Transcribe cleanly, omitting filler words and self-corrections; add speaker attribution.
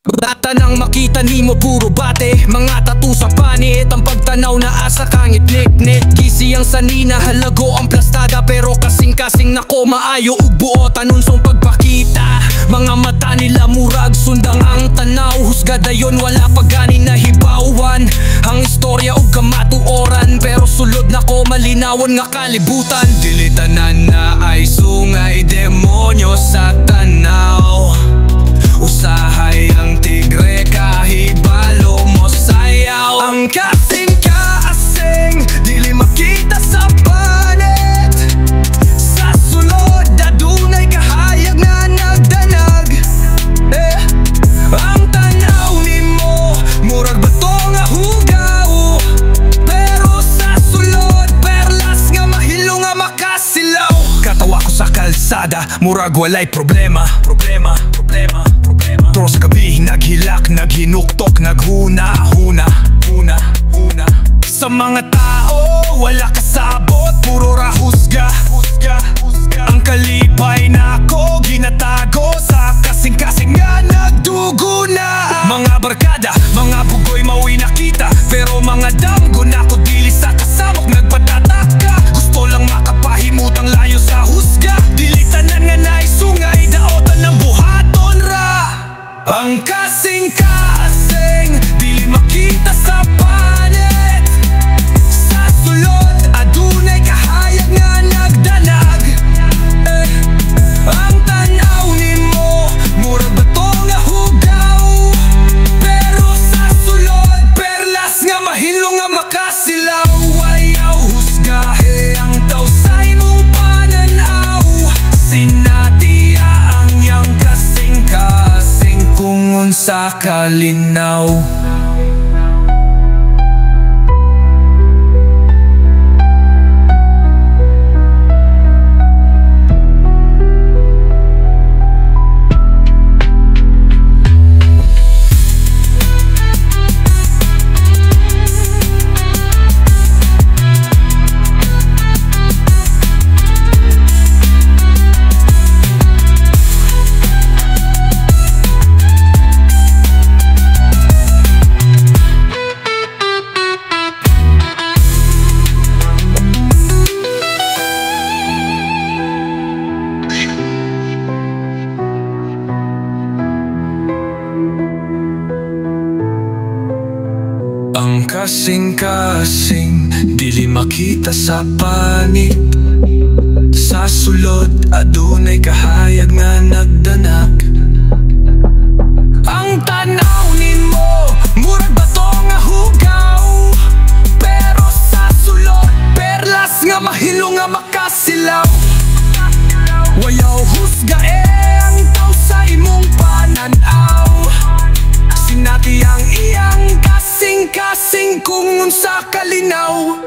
Speaker 1: Bata nang makita nimo puro bate, mga tattoo sa panit, ang pagtanaw na asa kangit nik-nik. Kisi ang sanina, halago ang plastada, pero kasing-kasing nako maayo ug buo tanunsong pagpakita. Mga mata nila murag sundang ang tanaw, husga dayon wala pa gani na hibawan. Ang istorya ug kamatuoran, pero sulod nako malinawon nga kalibutan. Dili tanan na ay sungay, demonyo sa tanaw. Usahay ang tigre, kahibalo mo sayaw. Ang kasing-kasing, dili makita sa panet. Sa sulod, adunay kahayag na nagdanag. Ang tanaw nimo, murag bato nga hugaw. Pero sa sulod, perlas nga mahilo nga makasilaw. Katawa ko sa kalsada, murag walay problema. Pero sa gabi, naghilak, naghinuktok, naghuna-huna. Sa mga tao, wala kasabot, puro rahusga. Ang kalipay na ako, ginatago sa kasing-kasing nga nagdugo na. Mga barkada, mga bugoy mauwi nakita, pero mga damgo na ko dili sa kasamok nagpatataka. Gusto lang makapahimutang layo sa husga, dili tanan nga naisungay, daotan ng buhaton ra. Ang kasing-kasing, dili makita sa panet. Sa sulod, adunay kahayag nga nagdanag. Ang tanaw nimo, murag bato nga hugaw. Pero sa sulod, perlas nga mahilo nga makasilaw. Ayaw husgahe ang tao sa imong pananaw. Sinatiya ang yang kasing-kasing kung unsa kalinaw. Ang kasing-kasing, dili makita sa panit. Sa sulod, adunay kahayag nga nagdanag. Ang tanaw nimo, murag bato nga hugaw. Pero sa sulod, perlas nga mahilo nga makasilaw. Wayaw husgae ang tao sa imong pananaw. Sinati ang iyang kasing-kasing kung unsa kalinaw.